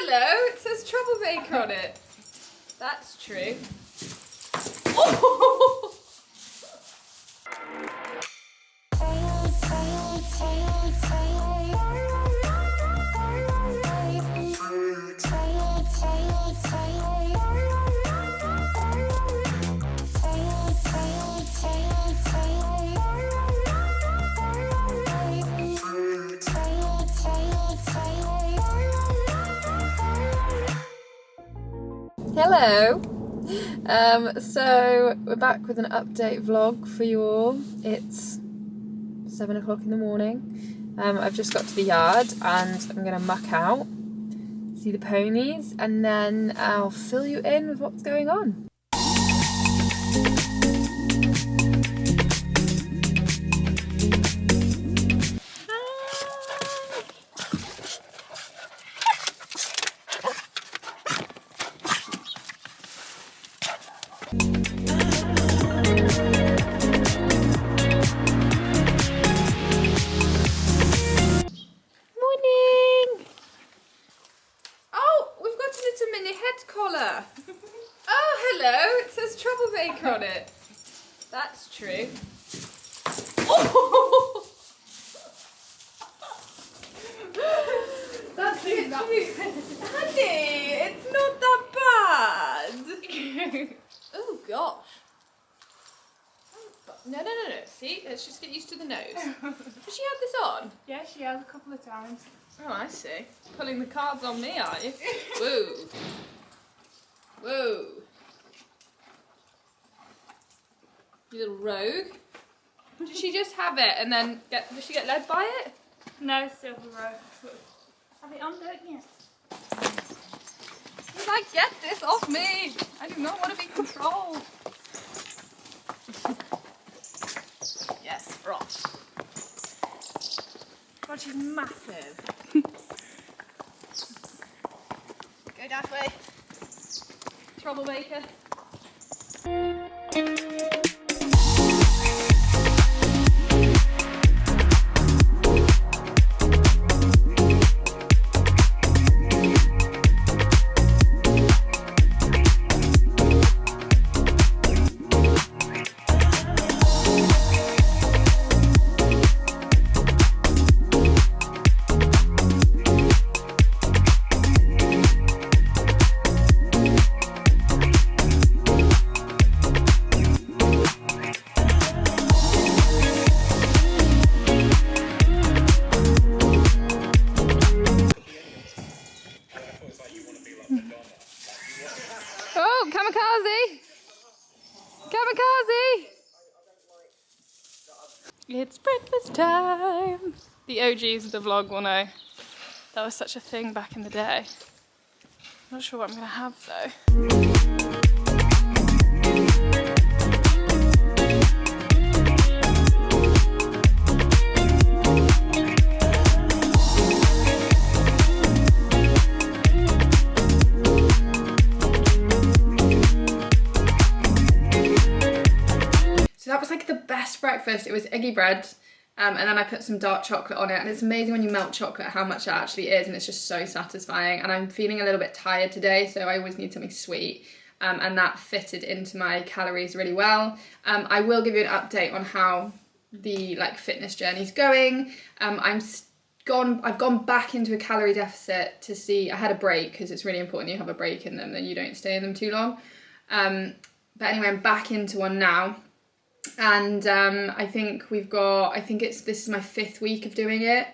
hello, it says troublemaker on it. That's true. Oh! Hello. So we're back with an update vlog for you all. It's 7 o'clock in the morning. I've just got to the yard and I'm gonna muck out, see the ponies, and then I'll fill you in with what's going on. Troublemaker on it. That's true. Oh! That's literally... Honey, it's not that bad. Oh gosh. No. See, let's just get used to the nose. Does she have this on? Yeah, she has a couple of times. Oh, I see. Pulling the cards on me, are you? Whoa. Whoa. You little rogue. Did she just have it and then did she get led by it? No, still the rogue. Have it on, don't you? He's like, get this off me! I do not want to be controlled. Yes, right. God, she's massive. Go that way. Troublemaker. Oh, kamikaze! Kamikaze! It's breakfast time! The OGs of the vlog will know that was such a thing back in the day. I'm not sure what I'm going to have though. So that was like the best breakfast. It was eggy bread and then I put some dark chocolate on it, and it's amazing when you melt chocolate how much it actually is, and it's just so satisfying. And I'm feeling a little bit tired today, so I always need something sweet, and that fitted into my calories really well. I will give you an update on how the fitness journey's going. I've gone back into a calorie deficit to see. I had a break because it's really important you have a break in them and you don't stay in them too long. But anyway, I'm back into one now. And I think this is my 5th week of doing it,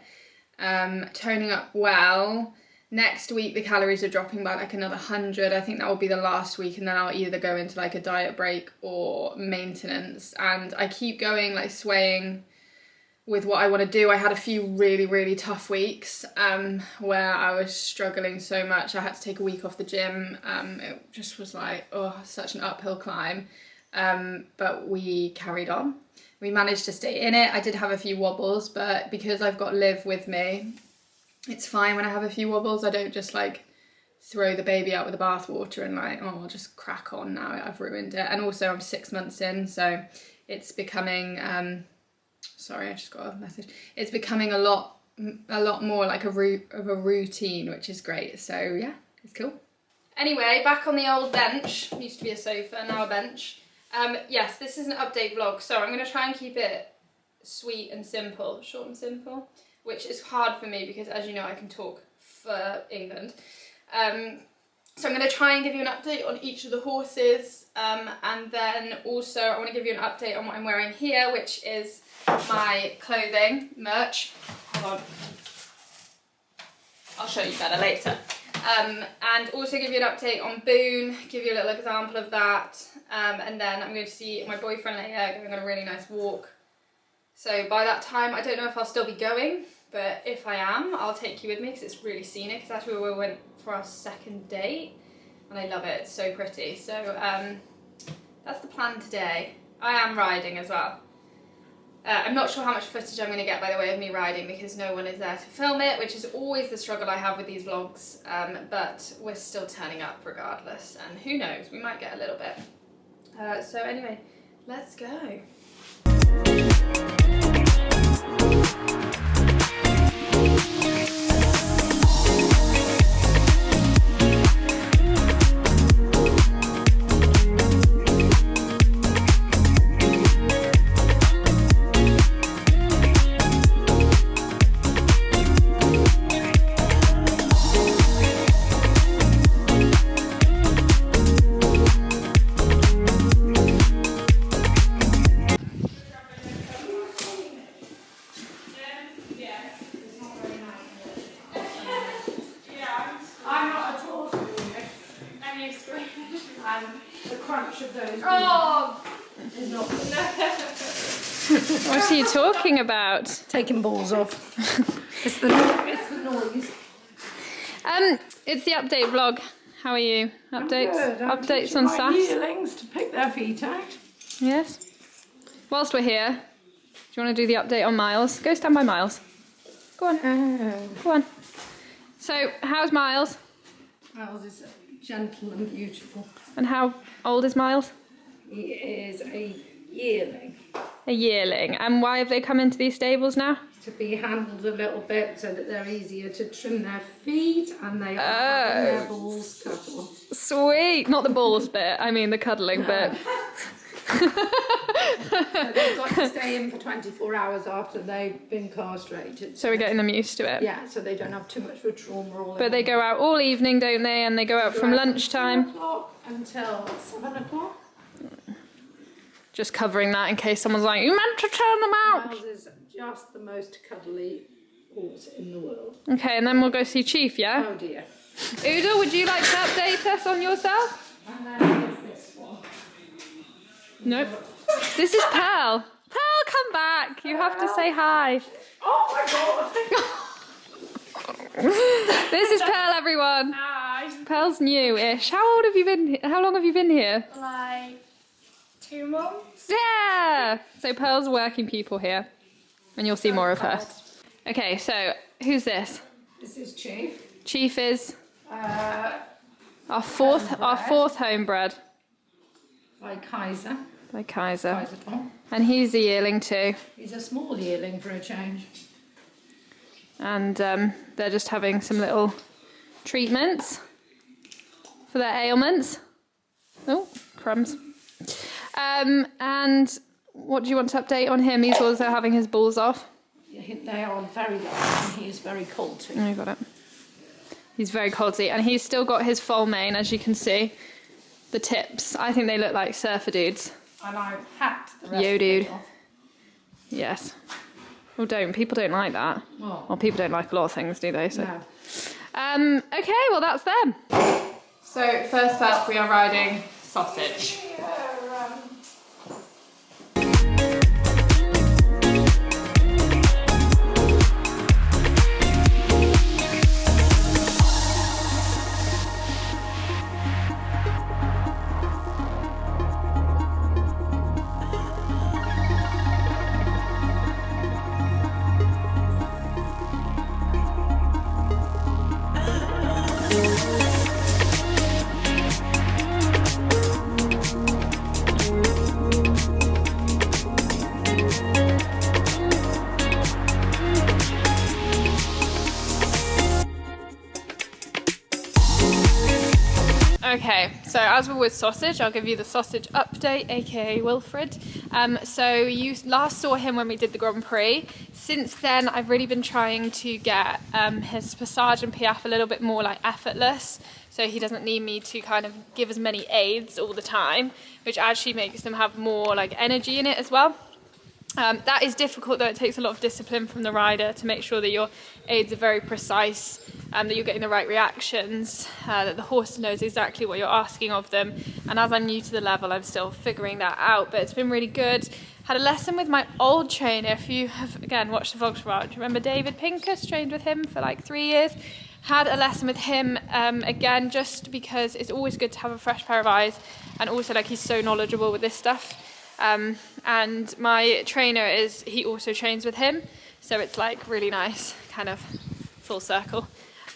toning up well. Next week the calories are dropping by like another 100. I think that will be the last week, and then I'll either go into like a diet break or maintenance. And I keep going, like swaying with what I want to do. I had a few really tough weeks where I was struggling so much. I had to take a week off the gym. It just was like, oh, such an uphill climb. But we carried on. We managed to stay in it. I did have a few wobbles, but because I've got Liv with me, it's fine when I have a few wobbles. I don't just like throw the baby out with the bathwater and like, oh, I'll just crack on now, I've ruined it. And also I'm 6 months in, so it's becoming, sorry, I just got a message. It's becoming a lot more like a routine, which is great. So yeah, It's cool. Anyway, back on the old bench. Used to be a sofa, now a bench. Yes, this is an update vlog, so I'm going to try and keep it sweet and simple, short and simple, which is hard for me because, as you know, I can talk for England. So I'm going to try and give you an update on each of the horses, and then also I want to give you an update on what I'm wearing here, which is my clothing, merch. Hold on. I'll show you better later. And also give you an update on Boone, give you a little example of that, and then I'm going to see my boyfriend later, going on a really nice walk. So by that time, I don't know if I'll still be going, but if I am, I'll take you with me because it's really scenic. It's actually where we went for our second date, and I love it. It's so pretty. So that's the plan today. I am riding as well. I'm not sure how much footage I'm going to get, by the way, of me riding because no one is there to film it, which is always the struggle I have with these vlogs, but we're still turning up regardless, and who knows, we might get a little bit. So anyway, let's go. What are you talking about? Taking balls off. It's the noise. It's the update vlog. How are you? Updates? Updates on my SAS? yearlings to pick their feet out. Yes. Whilst we're here, do you want to do the update on Miles? Go stand by Miles. Go on. Go on. So, how's Miles? Miles is gentle and beautiful. And how old is Miles? He is a yearling. A yearling. And why have they come into these stables now? To be handled a little bit so that they're easier to trim their feet and they are having their balls cut off. Sweet. Not the balls bit, I mean the cuddling bit. They've got to stay in for 24 hours after they've been castrated. So we're getting them used to it. Yeah, so they don't have too much of a trauma all But they go out all evening, don't they? And they go out from lunchtime. 4 o'clock until 7 o'clock. Just covering that in case someone's like, you meant to turn them out. Miles is just the most cuddly horse in the world. Okay, and then we'll go see Chief, yeah? Oh dear. Udo, would you like to update us on yourself? And then here's this one. Nope. This is Pearl. Pearl, come back. You have to say hi. Oh my god. This is Pearl, everyone. Hi. Pearl's new-ish. How old have you been? How long have you been here? Like 2 months. Yeah. So Pearl's working people here, and you'll see more of her. Okay, so who's this? This is Chief. Chief is our fourth homebred By Kaiser. by Kaiser, Kaiser Tom. and he's a yearling too. He's a small yearling for a change. And they're just having some little treatments for their ailments. Oh, crumbs. And what do you want to update on him? He's also having his balls off. Yeah, they are very large and he is very colty. Oh, you got it. He's very colty, and he's still got his foal mane, as you can see. The tips, I think they look like surfer dudes. And I've hacked the rest Yo, of dude. it off. Yes. Well, don't. People don't like that. Oh. Well, people don't like a lot of things, do they? So. No. Okay, well, that's them. So, first up, we are riding Sausage. Okay, so as we're with sausage, I'll give you the sausage update, aka Wilfred. So you last saw him when we did the Grand Prix. Since then, I've really been trying to get his passage and piaffe a little bit more like effortless, so he doesn't need me to kind of give as many aids all the time, which actually makes them have more like energy in it as well. That is difficult though. It takes a lot of discipline from the rider to make sure that your aids are very precise, that you're getting the right reactions, that the horse knows exactly what you're asking of them. And as I'm new to the level, I'm still figuring that out, but it's been really good. Had a lesson with my old trainer. If you have, again, watched the vlogs for a while, do you remember David Pincus? Trained with him for like 3 years. Had a lesson with him again, just because it's always good to have a fresh pair of eyes, and also like he's so knowledgeable with this stuff. And my trainer he also trains with him, so it's like really nice, kind of full circle.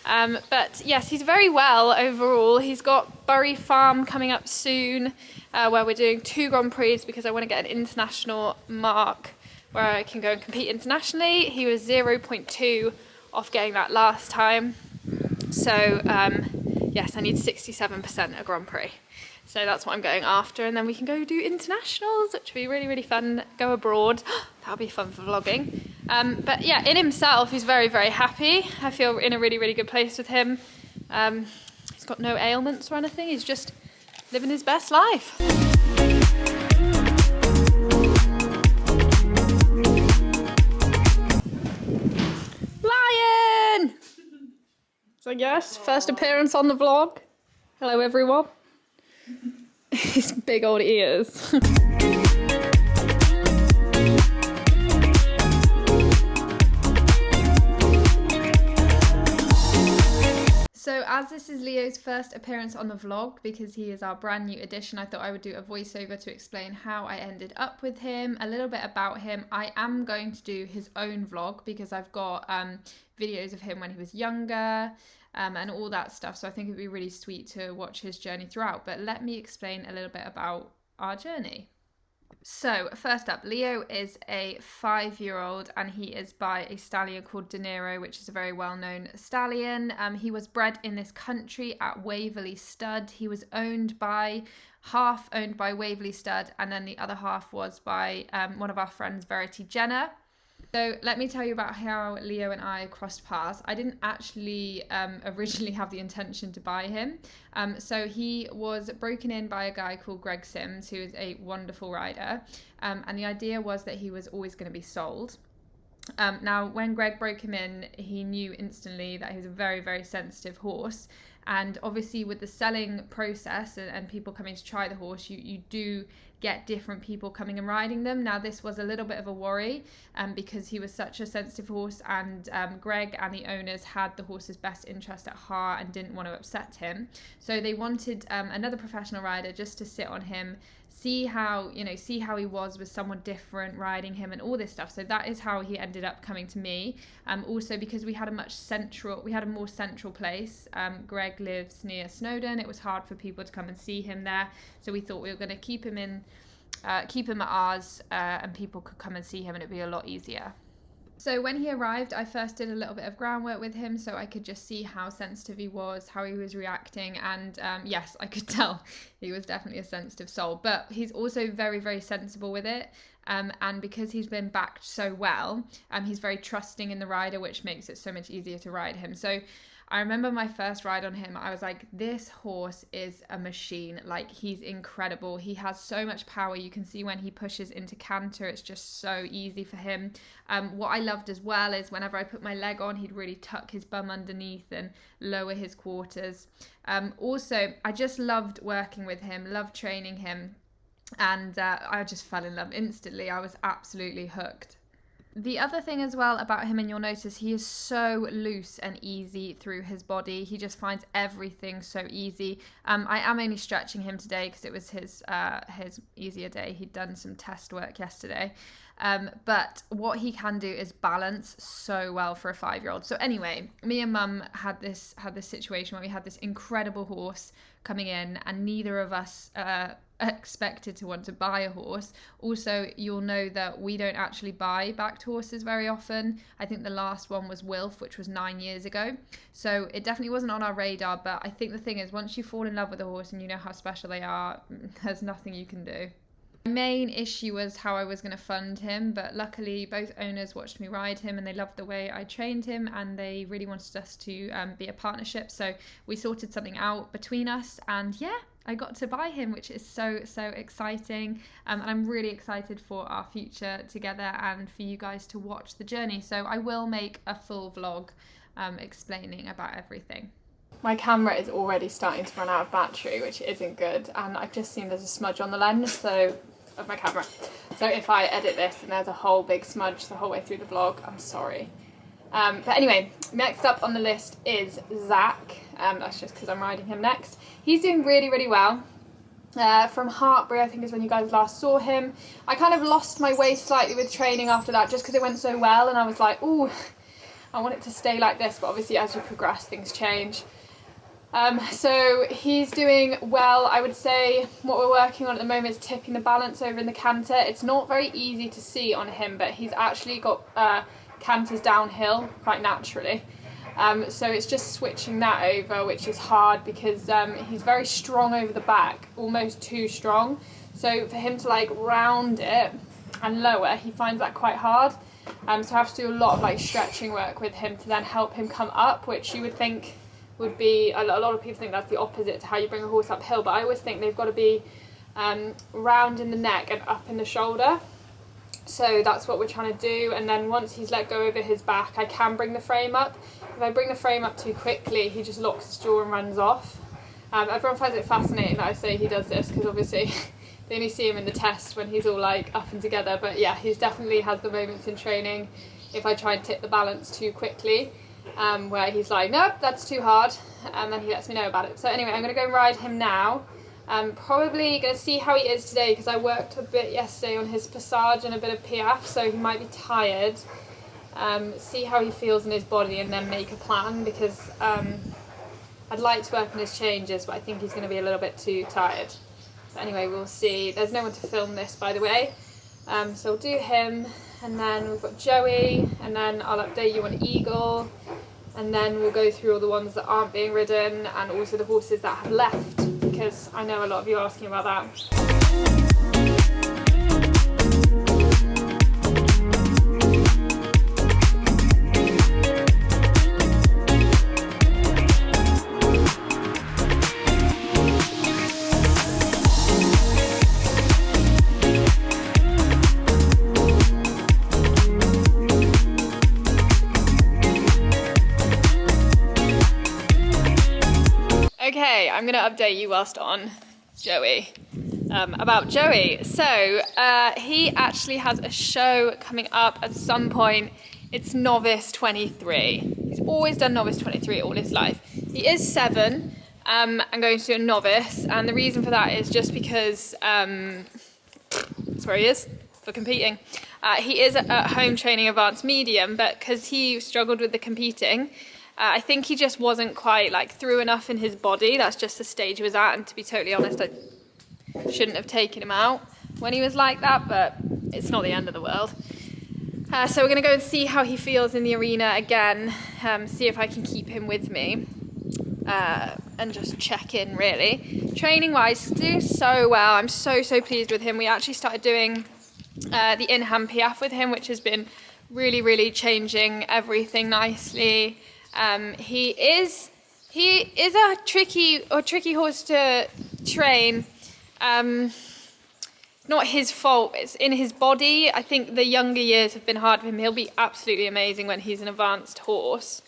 But yes, he's very well overall. He's got Bury Farm coming up soon, where we're doing 2 Grand Prix because I want to get an international mark where I can go and compete internationally. He was 0.2 off getting that last time. So yes, I need 67% at Grand Prix. So that's what I'm going after, and then we can go do internationals, which will be really, really fun. Go abroad. That'll be fun for vlogging. But yeah, in himself, he's very, very happy. I feel in a really, really good place with him. He's got no ailments or anything. He's just living his best life. Lion! So yes, first appearance on the vlog. Hello, everyone. His big old ears. So as this is Leo's first appearance on the vlog, because he is our brand new addition, I thought I would do a voiceover to explain how I ended up with him, a little bit about him. I am going to do his own vlog because I've got videos of him when he was younger, and all that stuff, so I think it'd be really sweet to watch his journey throughout. But let me explain a little bit about our journey. So first up, Leo is a 5-year-old, and he is by a stallion called De Niro, which is a very well-known stallion. He was bred in this country at Waverley Stud. He was half owned by Waverley Stud, and then the other half was by one of our friends, Verity Jenner. So let me tell you about how Leo and I crossed paths. I didn't actually originally have the intention to buy him. So he was broken in by a guy called Greg Sims, who is a wonderful rider. And the idea was that he was always going to be sold. Now, when Greg broke him in, he knew instantly that he was a very, very sensitive horse. And obviously with the selling process and people coming to try the horse, you do get different people coming and riding them. Now this was a little bit of a worry because he was such a sensitive horse, and Greg and the owners had the horse's best interest at heart and didn't want to upset him. So they wanted another professional rider just to sit on him, see how he was with someone different riding him and all this stuff. So that is how he ended up coming to me. Also because we had a more central place. Greg lives near Snowdon. It was hard for people to come and see him there, so we thought we were going to keep him at ours, and people could come and see him, and it'd be a lot easier. So when he arrived, I first did a little bit of groundwork with him so I could just see how sensitive he was, how he was reacting, and yes, I could tell he was definitely a sensitive soul, but he's also very, very sensible with it, and because he's been backed so well, he's very trusting in the rider, which makes it so much easier to ride him. So I remember my first ride on him, I was like, this horse is a machine. Like, he's incredible. He has so much power. You can see when he pushes into canter, it's just so easy for him. What I loved as well is whenever I put my leg on, he'd really tuck his bum underneath and lower his quarters. Also, I just loved working with him, loved training him, and I just fell in love instantly. I was absolutely hooked. The other thing as well about him, and you'll notice he is so loose and easy through his body. He just finds everything so easy. I am only stretching him today because it was his easier day. He'd done some test work yesterday. But what he can do is balance so well for a 5-year-old. So anyway, me and Mum had this situation where we had this incredible horse coming in, and neither of us expected to want to buy a horse. Also, you'll know that we don't actually buy backed horses very often. I think the last one was Wilf, which was 9 years ago. So it definitely wasn't on our radar, but I think the thing is, once you fall in love with a horse and you know how special they are, there's nothing you can do. My main issue was how I was going to fund him, but luckily both owners watched me ride him and they loved the way I trained him, and they really wanted us to be a partnership. So we sorted something out between us, and yeah, I got to buy him, which is so exciting, and I'm really excited for our future together and for you guys to watch the journey. So I will make a full vlog explaining about everything. My camera is already starting to run out of battery, which isn't good, and I've just seen there's a smudge on the lens of my camera. So if I edit this and there's a whole big smudge the whole way through the vlog, I'm sorry. But anyway, next up on the list is Zack. That's just because I'm riding him next. He's doing really well. From Hartbury, I think is when you guys last saw him. I kind of lost my way slightly with training after that, just because it went so well, and I was like, ooh, I want it to stay like this, but obviously as you progress things change. So he's doing well. I would say what we're working on at the moment is tipping the balance over in the canter. It's not very easy to see on him, but he's actually got canters downhill quite naturally. So it's just switching that over, which is hard because he's very strong over the back, almost too strong. So for him to like round it and lower, he finds that quite hard. So I have to do a lot of like stretching work with him to then help him come up, which you would think would be, a lot of people think that's the opposite to how you bring a horse uphill, but I always think they've got to be round in the neck and up in the shoulder. So that's what we're trying to do, and then once he's let go over his back, I can bring the frame up. If I bring the frame up too quickly, he just locks his jaw and runs off. Everyone finds it fascinating that I say he does this, because obviously they only see him in the test when he's all like up and together, but yeah, he's definitely has the moments in training if I try and tip the balance too quickly, where he's like, nope, that's too hard, and then he lets me know about it. So anyway, I'm going to go and ride him now. Probably going to see how he is today, because I worked a bit yesterday on his passage and a bit of piaffe, so he might be tired. See how he feels in his body and then make a plan, because I'd like to work on his changes, but I think he's going to be a little bit too tired. But anyway, we'll see. There's no one to film this, by the way. So we'll do him, and then we've got Joey, and then I'll update you on Eagle, and then we'll go through all the ones that aren't being ridden and also the horses that have left, because I know a lot of you are asking about that. Okay, I'm going to update you whilst on Joey, about Joey. So he actually has a show coming up at some point. It's Novice 23. He's always done Novice 23 all his life. He is 7 and going to do a Novice, and the reason for that is just because that's where he is for competing. He is at home training advanced medium, but because he struggled with the competing, I think he just wasn't quite like through enough in his body. That's just the stage he was at, and to be totally honest, I shouldn't have taken him out when he was like that, but it's not the end of the world. So we're going to go and see how he feels in the arena again, see if I can keep him with me, and just check in really. Training wise, he's doing so well. I'm so pleased with him. We actually started doing the in-hand piaffe with him, which has been really changing everything nicely. He is a tricky horse to train. Not his fault, it's in his body. I think the younger years have been hard for him. He'll be absolutely amazing when he's an advanced horse.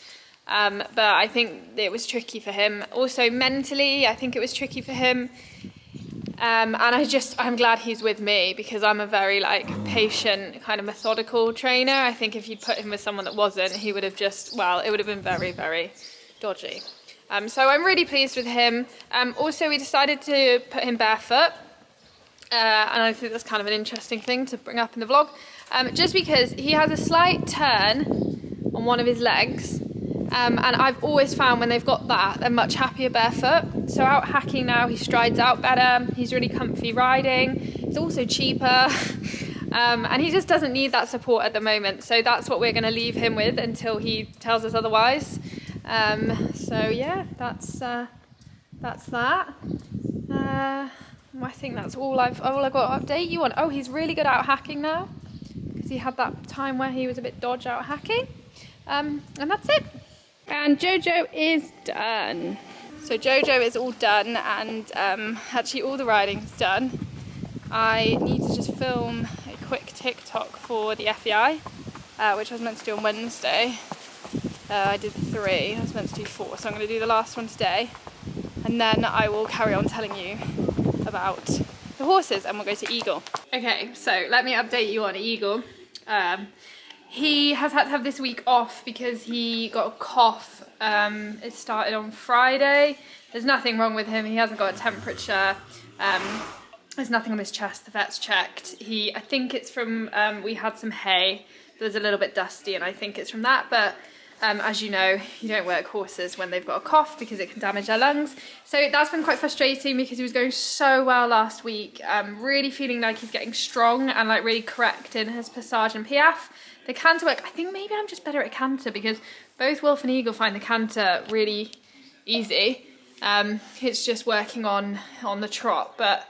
But I think it was tricky for him. Also mentally, I think it was tricky for him. And I'm glad he's with me, because I'm a very patient, kind of methodical trainer. I think if you'd put him with someone that wasn't, he would have it would have been very dodgy. So I'm really pleased with him. Also, we decided to put him barefoot. And I think that's kind of an interesting thing to bring up in the vlog. Just because he has a slight turn on one of his legs, And I've always found when they've got that, they're much happier barefoot. So out hacking now, he strides out better, he's really comfy riding, he's also cheaper, and he just doesn't need that support at the moment. So that's what we're going to leave him with until he tells us otherwise. So yeah, that's that. I think that's all I've got to update you on. Oh, he's really good out hacking now, because he had that time where he was a bit dodge out hacking. And that's it. And Jojo is done. So Jojo is all done, and actually all the riding's done. I need to just film a quick TikTok for the FEI, which I was meant to do on Wednesday. I did 3, I was meant to do 4, so I'm going to do the last one today. And then I will carry on telling you about the horses, and we'll go to Eagle. Okay, so let me update you on Eagle. He has had to have this week off because he got a cough. It started on Friday. There's nothing wrong with him. He hasn't got a temperature. There's nothing on his chest. The vet's checked. I think it's from, we had some hay. There's a little bit dusty, and I think it's from that. But as you know, you don't work horses when they've got a cough because it can damage their lungs. So that's been quite frustrating because he was going so well last week. Really feeling like he's getting strong and like really correct in his passage and piaffe. The canter work, I think maybe I'm just better at canter because both Wolf and Eagle find the canter really easy. It's just working on the trot. But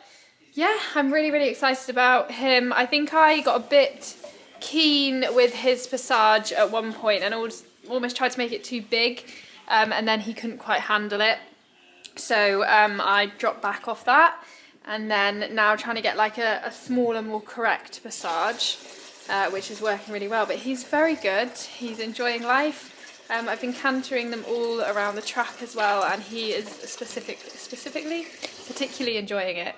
yeah, I'm really, really excited about him. I think I got a bit keen with his passage at one point and almost tried to make it too big, and then he couldn't quite handle it. So I dropped back off that, and then now trying to get like a smaller, more correct passage. Which is working really well, but he's very good. He's enjoying life. I've been cantering them all around the track as well, and he is particularly enjoying it,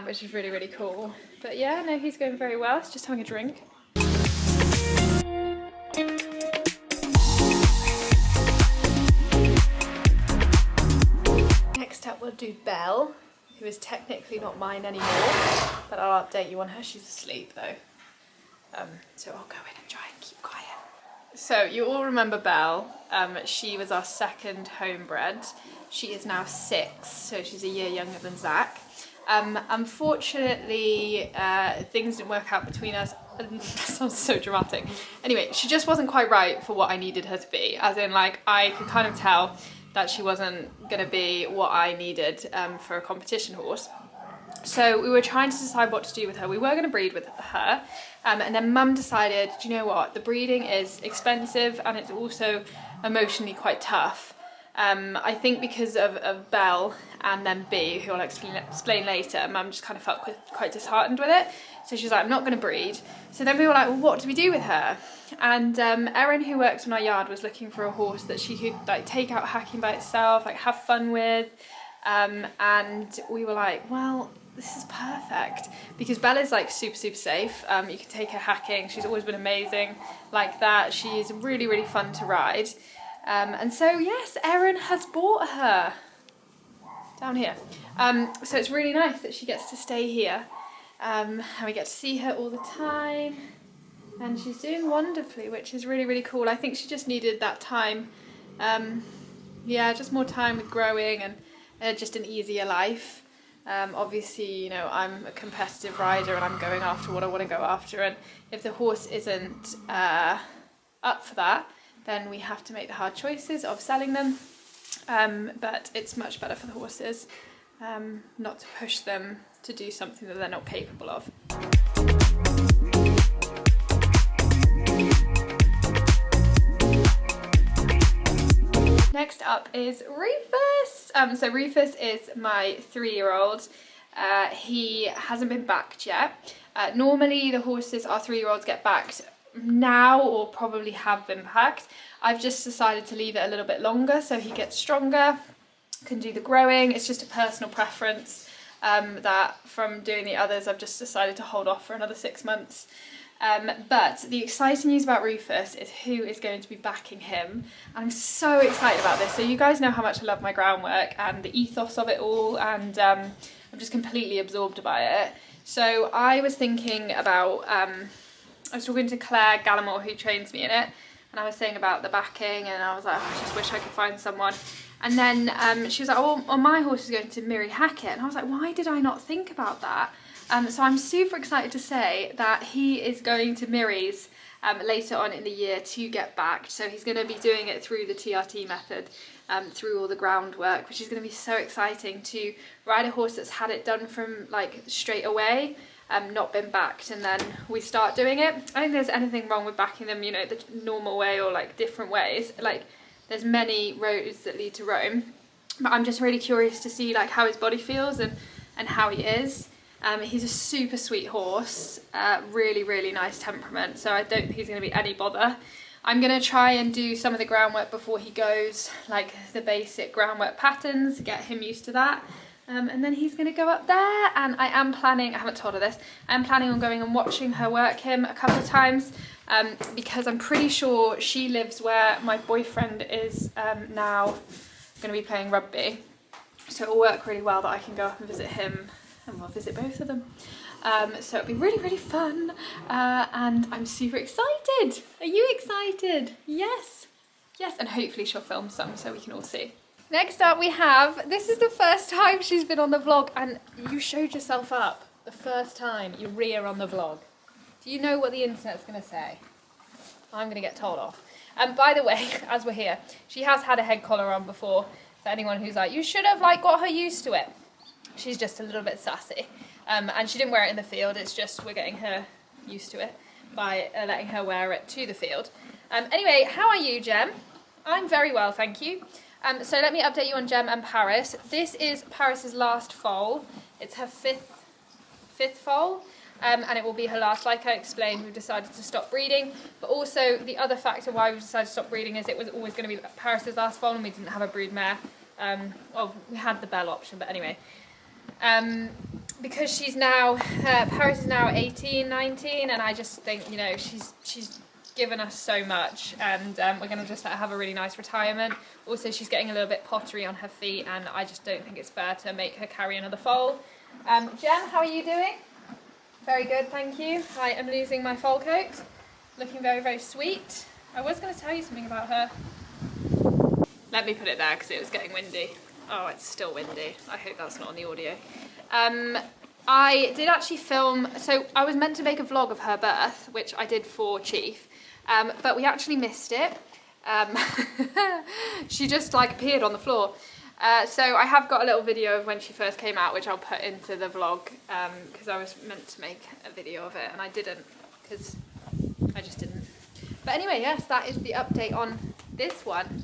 which is really, really cool. But yeah, no, he's going very well. He's just having a drink. Next up we'll do Belle, who is technically not mine anymore, but I'll update you on her. She's asleep though. So I'll go in and try and keep quiet. So you all remember Belle. She was our second homebred. She is now 6, so she's a year younger than Zack. Unfortunately, things didn't work out between us. That sounds so dramatic. Anyway, she just wasn't quite right for what I needed her to be. As in, like, I could kind of tell that she wasn't going to be what I needed for a competition horse. So we were trying to decide what to do with her. We were going to breed with her, and then Mum decided, do you know what, the breeding is expensive and it's also emotionally quite tough. I think because of Belle and then B, who I'll explain later, Mum just kind of felt quite disheartened with it. So she was like, I'm not going to breed. So then we were like, well, what do we do with her? And Erin, who works in our yard, was looking for a horse that she could like take out hacking by itself, like have fun with. And we were like, well, this is perfect because Bella's like super safe. You can take her hacking. She's always been amazing like that. She's really, really fun to ride. And so yes, Erin has bought her down here. So it's really nice that she gets to stay here. And we get to see her all the time. And she's doing wonderfully, which is really, really cool. I think she just needed that time. Yeah, just more time with growing and just an easier life. Obviously, you know, I'm a competitive rider and I'm going after what I want to go after, and if the horse isn't up for that, then we have to make the hard choices of selling them. But it's much better for the horses not to push them to do something that they're not capable of. Next up is Rufus. So Rufus is my 3-year-old. He hasn't been backed yet. Normally the horses, our 3-year-olds, get backed now or probably have been backed. I've just decided to leave it a little bit longer so he gets stronger, can do the growing. It's just a personal preference that from doing the others, I've just decided to hold off for another 6 months. But the exciting news about Rufus is who is going to be backing him. I'm so excited about this. So you guys know how much I love my groundwork and the ethos of it all, and I'm just completely absorbed by it. So I was thinking about, I was talking to Claire Gallimore, who trains me in it, and I was saying about the backing, and I was like, oh, I just wish I could find someone. And then she was like, oh, well, my horse is going to Miri Hackett, and I was like, why did I not think about that? So I'm super excited to say that he is going to Miri's later on in the year to get backed. So he's going to be doing it through the TRT method, through all the groundwork, which is going to be so exciting to ride a horse that's had it done from like straight away, not been backed, and then we start doing it. I don't think there's anything wrong with backing them, you know, the normal way or like different ways. Like there's many roads that lead to Rome, but I'm just really curious to see like how his body feels and how he is. He's a super sweet horse, really, really nice temperament, so I don't think he's going to be any bother. I'm going to try and do some of the groundwork before he goes, like the basic groundwork patterns, get him used to that. And then he's going to go up there, and I am planning, I haven't told her this, I'm planning on going and watching her work him a couple of times, because I'm pretty sure she lives where my boyfriend is now going to be playing rugby. So it'll work really well that I can go up and visit him, and we'll visit both of them. So it'll be really, really fun, and I'm super excited. Are you excited? Yes. Yes, and hopefully she'll film some so we can all see. Next up we have, this is the first time she's been on the vlog, and you showed yourself up the first time, your rear on the vlog. Do you know what the internet's going to say? I'm going to get told off. And by the way, as we're here, she has had a head collar on before, so anyone who's like, you should have like got her used to it. She's just a little bit sassy. And she didn't wear it in the field, it's just we're getting her used to it by letting her wear it to the field. Anyway, how are you, Gem? I'm very well, thank you. So let me update you on Gem and Paris. This is Paris's last foal. It's her fifth foal, and it will be her last. Like I explained, we've decided to stop breeding, but also the other factor why we decided to stop breeding is it was always going to be Paris's last foal, and we didn't have a brood mare. Well, we had the Belle option, but anyway. Because she's now, Paris is now 18, 19, and I just think, you know, she's given us so much, and we're going to just let her have a really nice retirement. Also, she's getting a little bit pottery on her feet, and I just don't think it's fair to make her carry another foal. Jem, how are you doing? Very good, thank you. I am losing my foal coat, looking very, very sweet. I was going to tell you something about her. Let me put it there because it was getting windy. Oh, it's still windy. I hope that's not on the audio. I did actually film, so I was meant to make a vlog of her birth, which I did for Chief, but we actually missed it. She just like appeared on the floor. So I have got a little video of when she first came out, which I'll put into the vlog, because I was meant to make a video of it and I didn't, because I just didn't. But anyway, yes, that is the update on this one.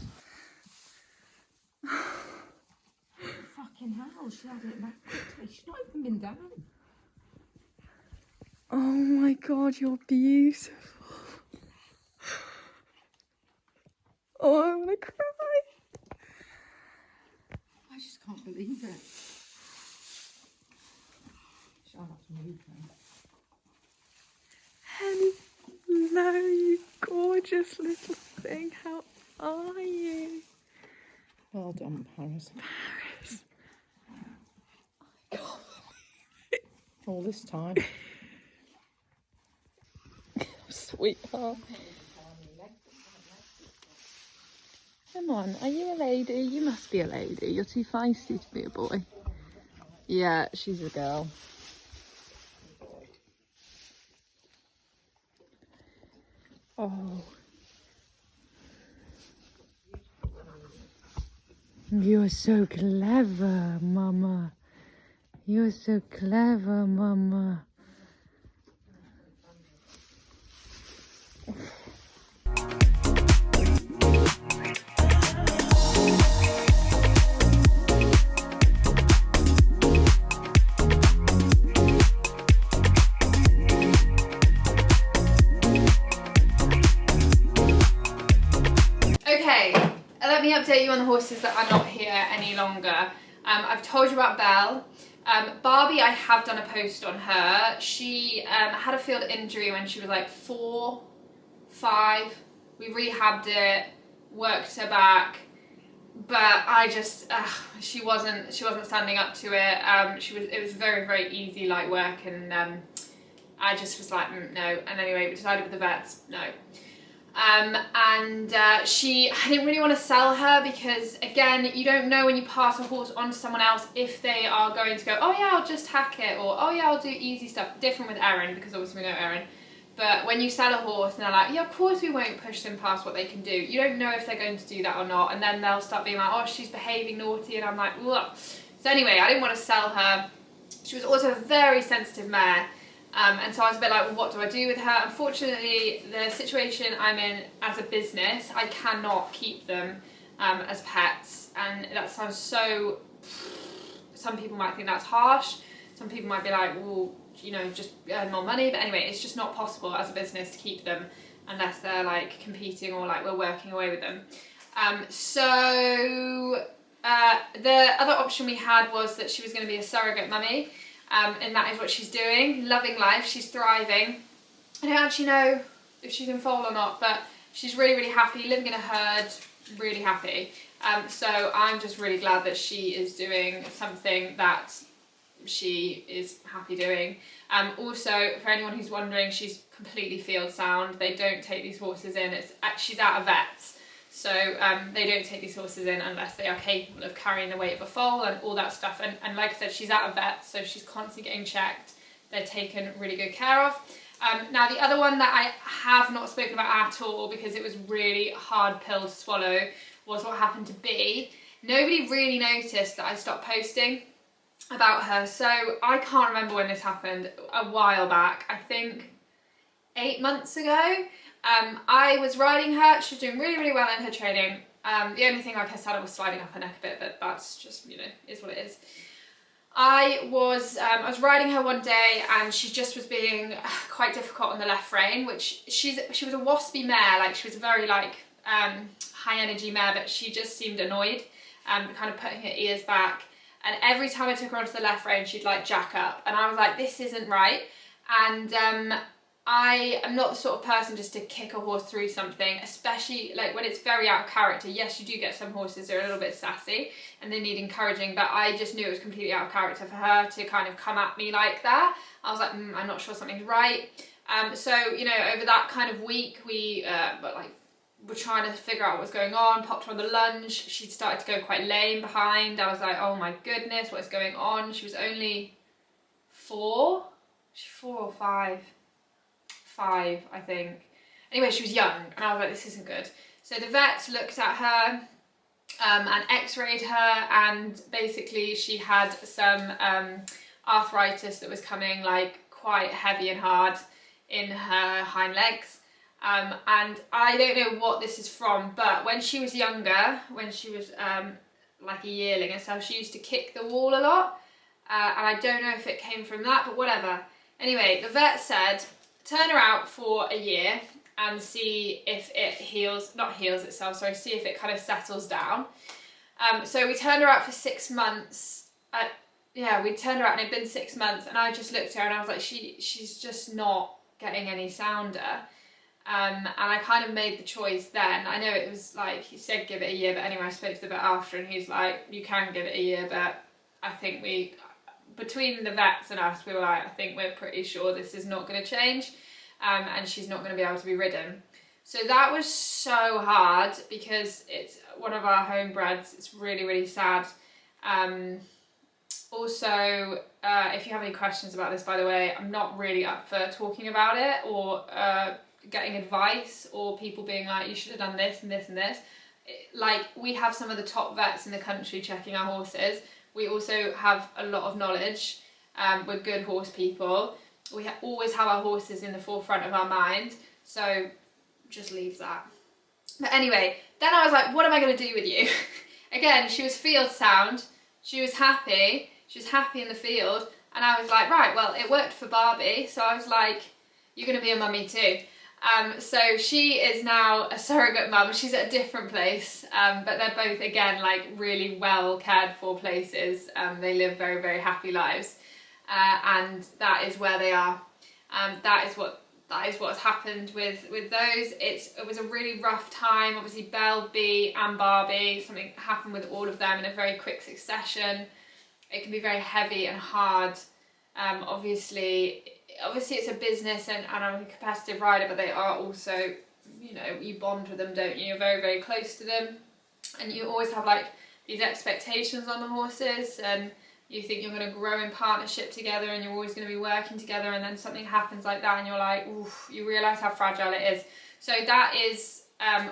Fucking hell, she had it back quickly. She's not even been down. Oh my god, you're beautiful. Oh, I'm gonna cry. I just can't believe it. I'll have to move her. Hello, you gorgeous little thing. How are you? Well done, Paris. Paris. I can't believe it. All this time. Sweetheart. Come on, are you a lady? You must be a lady. You're too feisty to be a boy. Yeah, she's a girl. Oh. You're so clever, Mama. You're so clever, Mama. Okay, let me update you on the horses that are not here any longer. I've told you about Belle. Barbie, I have done a post on her. She had a field injury when she was like 4, 5. We rehabbed it, worked her back, but I just she wasn't standing up to it. It was very, very easy light work, and I just was like no. And anyway, we decided with the vets no. I didn't really want to sell her because, again, you don't know when you pass a horse on to someone else if they are going to go, oh yeah, I'll just hack it, or oh yeah, I'll do easy stuff. Different with Erin, because obviously we know Erin. But when you sell a horse and they're like, yeah, of course we won't push them past what they can do. You don't know if they're going to do that or not. And then they'll start being like, oh, she's behaving naughty. And I'm like, ugh. So anyway, I didn't want to sell her. She was also a very sensitive mare. And so I was a bit like, well, what do I do with her? Unfortunately, the situation I'm in as a business, I cannot keep them as pets. And that sounds so, some people might think that's harsh. Some people might be like, well, you know, just earn more money. But anyway, it's just not possible as a business to keep them unless they're like competing or like we're working away with them. The other option we had was that she was going to be a surrogate mummy. And that is what she's doing, loving life, she's thriving. I don't actually know if she's in foal or not, but she's really, really happy, living in a herd, really happy. So I'm just really glad that she is doing something that she is happy doing. Also, for anyone who's wondering, she's completely field sound. They don't take these horses in. She's out of vets. So they don't take these horses in unless they are capable of carrying the weight of a foal and all that stuff. And like I said, she's out of vets, so she's constantly getting checked. They're taken really good care of. Now the other one that I have not spoken about at all because it was really hard pill to swallow was what happened to Bee. Nobody really noticed that I stopped posting about her. So I can't remember when this happened, a while back, I think 8 months ago. I was riding her, she was doing really, really well in her training. The only thing, like I said, I was sliding up her neck a bit, but that's just, you know, is what it is. I was riding her one day and she just was being quite difficult on the left rein, which she was a waspy mare, like she was a very like high energy mare, but she just seemed annoyed, kind of putting her ears back. And every time I took her onto the left rein, she'd like jack up. And I was like, this isn't right. And I am not the sort of person just to kick a horse through something, especially like when it's very out of character. Yes, you do get some horses that are a little bit sassy and they need encouraging, but I just knew it was completely out of character for her to kind of come at me like that. I was like, I'm not sure something's right. So, you know, over that kind of week, we were trying to figure out what was going on, popped her on the lunge. She'd started to go quite lame behind. I was like, oh my goodness, what is going on? She was only 4. She's 4 or 5. 5, I think. Anyway, she was young and I was like, this isn't good. So the vet looked at her and x-rayed her, and basically she had some arthritis that was coming like quite heavy and hard in her hind legs. And I don't know what this is from, but when she was younger, when she was like a yearling and stuff, she used to kick the wall a lot. And I don't know if it came from that, but whatever. Anyway, the vet said, turn her out for a year and see if it see if it kind of settles down. So we turned her out for 6 months. We turned her out and it'd been 6 months, and I just looked at her and I was like, she's just not getting any sounder. And I kind of made the choice then. I know it was like, he said give it a year, but anyway, I spoke to the vet after and he's like, you can give it a year, but I think between the vets and us, we were like, I think we're pretty sure this is not going to change, and she's not going to be able to be ridden. So that was so hard because it's one of our homebreds. It's really, really sad. Also, if you have any questions about this, by the way, I'm not really up for talking about it or getting advice or people being like, you should have done this and this and this. Like, we have some of the top vets in the country checking our horses. We also have a lot of knowledge. We're good horse people. We always have our horses in the forefront of our mind. So just leave that. But anyway, then I was like, what am I going to do with you? Again, she was field sound. She was happy. She was happy in the field. And I was like, right, well, it worked for Barbie. So I was like, you're going to be a mummy too. So she is now a surrogate mum. She's at a different place, but they're both, again, like really well cared for places. They live very, very happy lives, and that is where they are. That is what has happened with those. It was a really rough time. Obviously, Belle, Bee, and Barbie. Something happened with all of them in a very quick succession. It can be very heavy and hard. Obviously it's a business and I'm a competitive rider, but they are also you know, you bond with them, don't you? You're very, very close to them, and you always have like these expectations on the horses, and you think you're going to grow in partnership together and you're always going to be working together, and then something happens like that and you're like, oof, you realise how fragile it is. So that is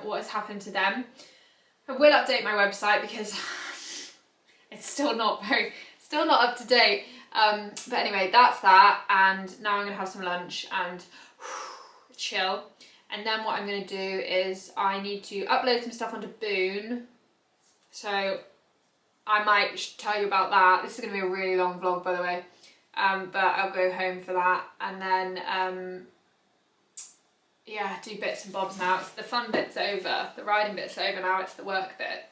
what has happened to them. I will update my website because it's still not up to date. But anyway, that's that, and now I'm going to have some lunch and chill. And then what I'm going to do is I need to upload some stuff onto Boone. So I might tell you about that. This is going to be a really long vlog, by the way. But I'll go home for that, and then yeah, do bits and bobs now. It's the fun bit's over. The riding bit's over now. It's the work bit.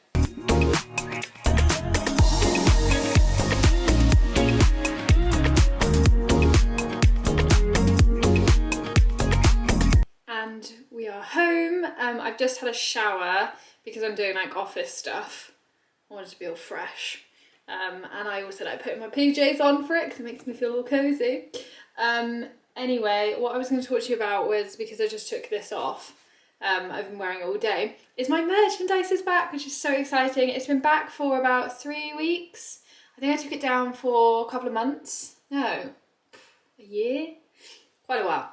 And we are home. I've just had a shower because I'm doing like office stuff. I wanted to be all fresh. And I also like putting my PJs on for it because it makes me feel all cozy. Anyway, what I was going to talk to you about was, because I just took this off, I've been wearing it all day, is my merchandise is back, which is so exciting. It's been back for about 3 weeks. I think I took it down for a couple of months. No, a year? Quite a while.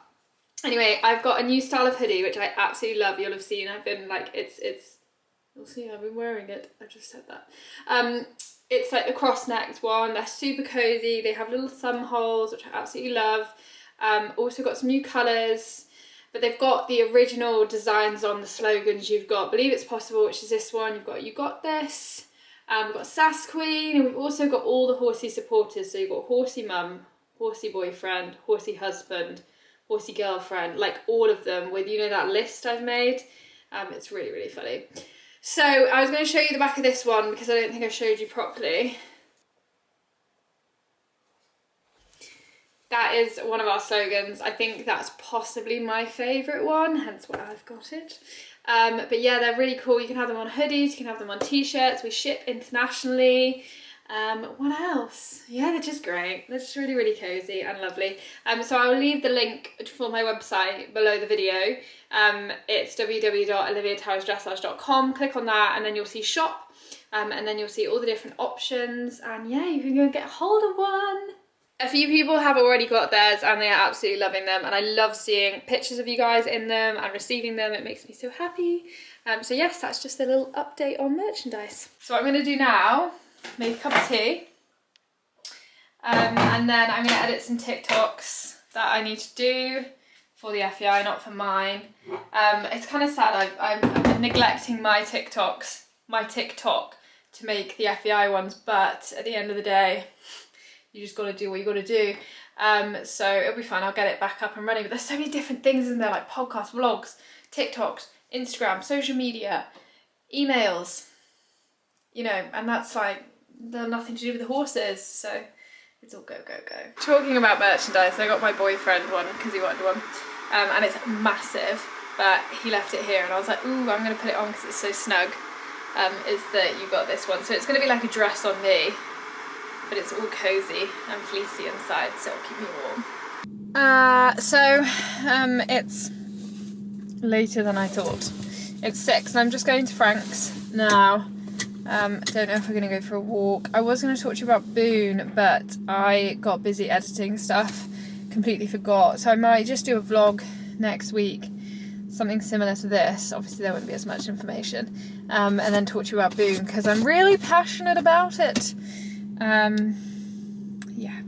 Anyway, I've got a new style of hoodie, which I absolutely love. You'll have seen, I've been like, you'll see I've been wearing it. I just said that. It's like the cross-necked one. They're super cozy. They have little thumb holes, which I absolutely love. Also got some new colours, but they've got the original designs on the slogans. You've got Believe It's Possible, which is this one. You've got You Got This. We've got Sass Queen, and we've also got all the Horsey supporters. So you've got Horsey Mum, Horsey Boyfriend, Horsey Husband, Horsey Girlfriend, like all of them with, you know, that list I've made. It's really, really funny. So I was going to show you the back of this one because I don't think I showed you properly. That is one of our slogans. I think that's possibly my favourite one, hence why I've got it. But yeah, they're really cool. You can have them on hoodies, you can have them on t-shirts. We ship internationally. What else? Yeah, they're just great. They're just really, really cozy and lovely. So I'll leave the link for my website below the video. It's www.oliviaterrasdressage.com. Click on that and then you'll see shop. And then you'll see all the different options. And yeah, you can go and get hold of one. A few people have already got theirs and they are absolutely loving them, and I love seeing pictures of you guys in them and receiving them. It makes me so happy. So yes, that's just a little update on merchandise. So what I'm going to do now, make a cup of tea, and then I'm going to edit some TikToks that I need to do for the FEI, not for mine. It's kind of sad, I've been neglecting my TikTok to make the FEI ones, but at the end of the day, you just got to do what you got to do. So it'll be fine. I'll get it back up and running. But there's so many different things in there, like podcasts, vlogs, TikToks, Instagram, social media, emails, you know, and that's like, they're nothing to do with the horses. So it's all go, go, go. Talking about merchandise, I got my boyfriend one because he wanted one. And it's massive, but he left it here and I was like, ooh, I'm going to put it on because it's so snug. Is that you got this one. So it's going to be like a dress on me, but it's all cozy and fleecy inside, so it'll keep me warm. It's later than I thought. It's 6 and I'm just going to Frank's now. Don't know if we're going to go for a walk. I was going to talk to you about Boone, but I got busy editing stuff, completely forgot. So I might just do a vlog next week, something similar to this. Obviously there won't be as much information. And then talk to you about Boone, because I'm really passionate about it. Yeah,